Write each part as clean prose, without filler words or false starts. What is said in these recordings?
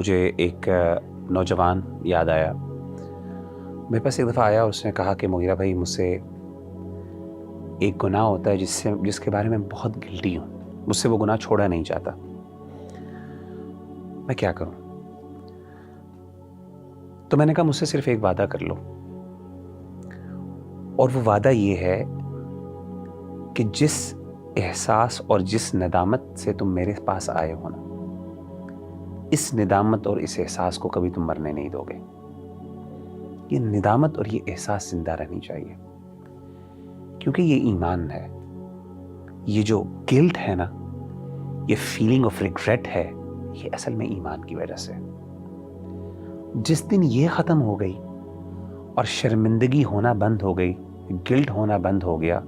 مجھے ایک نوجوان یاد آیا. میرے پاس ایک دفعہ آیا اور اس نے کہا کہ مغیرہ بھائی مجھ سے ایک گناہ ہوتا ہے جس کے بارے میں بہت گلٹی ہوں, مجھ سے وہ گناہ چھوڑا نہیں جاتا, میں کیا کروں؟ تو میں نے کہا مجھ سے صرف ایک وعدہ کر لو, اور وہ وعدہ یہ ہے کہ جس احساس اور جس ندامت سے تم میرے پاس آئے ہو نا, اس ندامت اور اس احساس کو کبھی تم مرنے نہیں دو گے. یہ ندامت اور یہ احساس زندہ رہنی چاہیے, کیونکہ یہ ایمان ہے. یہ جو گلٹ ہے نا, یہ فیلنگ آف ریگریٹ ہے, یہ اصل میں ایمان کی وجہ سے. جس دن یہ ختم ہو گئی اور شرمندگی ہونا بند ہو گئی, گلٹ ہونا بند ہو گیا,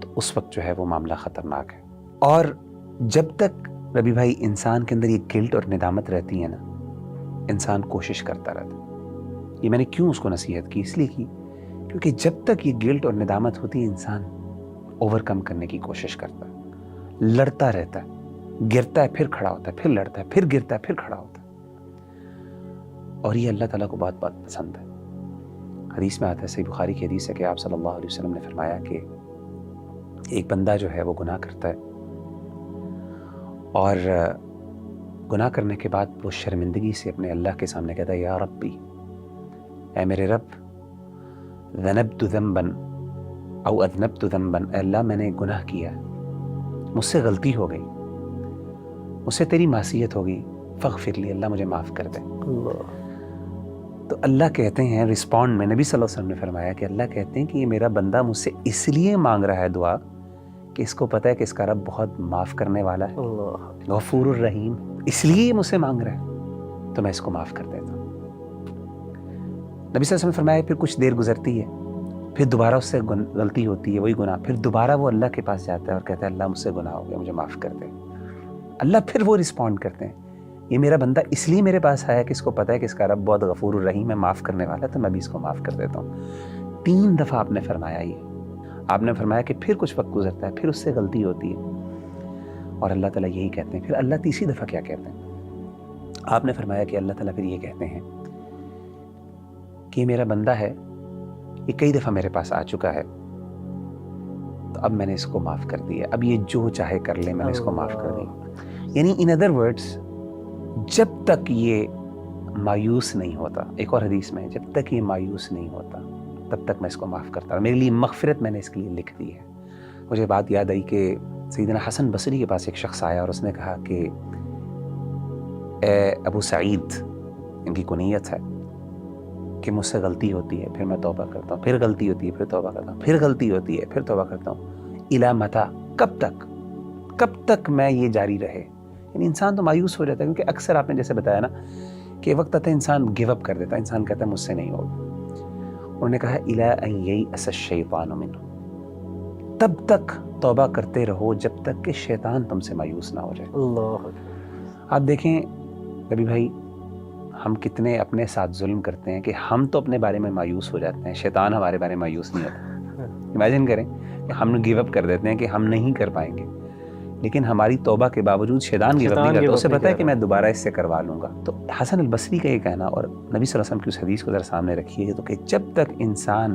تو اس وقت جو ہے وہ معاملہ خطرناک ہے. اور جب تک ربی بھائی انسان کے اندر یہ گلٹ اور ندامت رہتی ہے نا, انسان کوشش کرتا رہتا. یہ میں نے کیوں اس کو نصیحت کی؟ اس لیے کی کیونکہ جب تک یہ گلٹ اور ندامت ہوتی ہے, انسان اوور کم کرنے کی کوشش کرتا ہے, لڑتا رہتا ہے, گرتا ہے پھر کھڑا ہوتا ہے, پھر لڑتا ہے, پھر گرتا ہے, پھر کھڑا ہوتا ہے. اور یہ اللہ تعالیٰ کو بہت بہت پسند ہے. حدیث میں آتا ہے, صحیح بخاری کی حدیث ہے کہ آپ صلی اللہ علیہ وسلم نے فرمایا کہ ایک بندہ جو ہے وہ گناہ کرتا ہے, اور گناہ کرنے کے بعد وہ شرمندگی سے اپنے اللہ کے سامنے کہتا ہے, یا ربی, اے میرے رب, ذنبت ذنبا او اذنبت ذنبا, اے اللہ میں نے گناہ کیا, مجھ سے غلطی ہو گئی, مجھ سے تیری معصیت ہو گئی, فاغفر لی, اللہ مجھے معاف کر دے. تو اللہ کہتے ہیں رسپونڈ میں, نبی صلی اللہ علیہ وسلم نے فرمایا کہ اللہ کہتے ہیں کہ یہ میرا بندہ مجھ سے اس لیے مانگ رہا ہے دعا کہ اس کو پتہ ہے کہ اس کا رب بہت معاف کرنے والا ہے, غفور الرحیم, اس لیے یہ مجھ سے مانگ رہا ہے, تو میں اس کو معاف کر دیتا ہوں. نبی صلی اللہ علیہ وسلم نے فرمایا پھر کچھ دیر گزرتی ہے, پھر دوبارہ اس سے غلطی ہوتی ہے, وہی گناہ, پھر دوبارہ وہ اللہ کے پاس جاتا ہے اور کہتا ہے اللہ مجھ سے گناہ ہو گیا, مجھے معاف کر دے. اللہ پھر وہ رسپونڈ کرتے ہیں, یہ میرا بندہ اس لیے میرے پاس آیا کہ اس کو پتہ ہے کہ اس کا رب بہت غفور الرحیم ہے, معاف کرنے والا ہے, تو میں بھی اس کو معاف کر دیتا ہوں. 3 دفعہ آپ نے فرمایا یہ. آپ نے فرمایا کہ پھر کچھ وقت گزرتا ہے, پھر اس سے غلطی ہوتی ہے, اور اللہ تعالیٰ یہی کہتے ہیں. پھر اللہ تیسری دفعہ کیا کہتے ہیں؟ آپ نے فرمایا کہ اللہ تعالیٰ پھر یہ کہتے ہیں کہ یہ میرا بندہ ہے, یہ کئی دفعہ میرے پاس آ چکا ہے, تو اب میں نے اس کو معاف کر دیا, اب یہ جو چاہے کر لے, میں نے اس کو معاف کر دیا. یعنی ان ادر ورڈز, جب تک یہ مایوس نہیں ہوتا, ایک اور حدیث میں, جب تک یہ مایوس نہیں ہوتا تب تک میں اس کو معاف کرتا. میرے لیے مغفرت میں نے اس کے لیے لکھ دی ہے. مجھے بات یاد آئی کہ سیدنا حسن بصری کے پاس ایک شخص آیا اور اس نے کہا کہ اے ابو سعید, ان کی کنیت ہے, کہ مجھ سے غلطی ہوتی ہے, پھر میں توبہ کرتا ہوں, پھر غلطی ہوتی ہے, پھر توبہ کرتا ہوں, پھر غلطی ہوتی ہے, پھر توبہ کرتا ہوں, الی متی, کب تک میں یہ جاری رہے. یعنی انسان تو مایوس ہو جاتا ہے, کیونکہ اکثر آپ نے جیسے بتایا نا کہ وقت آتا ہے انسان گیو اپ کر دیتا ہے, انسان کہتا ہے مجھ سے نہیں ہوگا. انہوں نے کہا الی ان یئس الشیطان منہ, تب تک توبہ کرتے رہو جب تک کہ شیطان تم سے مایوس نہ ہو جائے. اللہ, آپ دیکھیں کبھی بھائی ہم کتنے اپنے ساتھ ظلم کرتے ہیں کہ ہم تو اپنے بارے میں مایوس ہو جاتے ہیں, شیطان ہمارے بارے میں مایوس نہیں ہوتا. امیجن کریں کہ ہم گیو اپ کر دیتے ہیں کہ ہم نہیں کر پائیں گے, لیکن ہماری توبہ کے باوجود شیطان گیو اپ نہیں کرتا, اسے پتہ ہے کہ میں دوبارہ اس سے کروا لوں گا. تو حسن البصری کا یہ کہنا, اور نبی صلی اللہ علیہ وسلم کی اس حدیث کو ذرا سامنے رکھیے, تو کہ جب تک انسان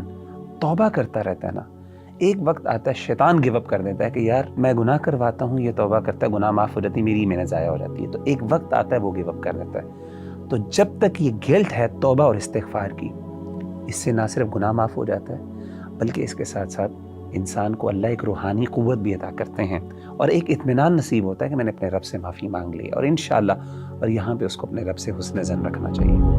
توبہ کرتا رہتا ہے نا, ایک وقت آتا ہے شیطان گیو اپ کر دیتا ہے کہ یار میں گناہ کرواتا ہوں, یہ توبہ کرتا ہے, گناہ معاف ہو جاتی, میری محنت ضائع ہو جاتی ہے. تو ایک وقت آتا ہے وہ گیو اپ کر دیتا ہے. تو جب تک یہ گلٹ ہے توبہ اور استغفار کی, اس سے نہ صرف گناہ معاف ہو جاتا ہے بلکہ اس کے ساتھ ساتھ انسان کو اللہ ایک روحانی قوت بھی عطا کرتے ہیں, اور ایک اطمینان نصیب ہوتا ہے کہ میں نے اپنے رب سے معافی مانگ لی, اور انشاءاللہ, اور یہاں پہ اس کو اپنے رب سے حسن ظن رکھنا چاہیے.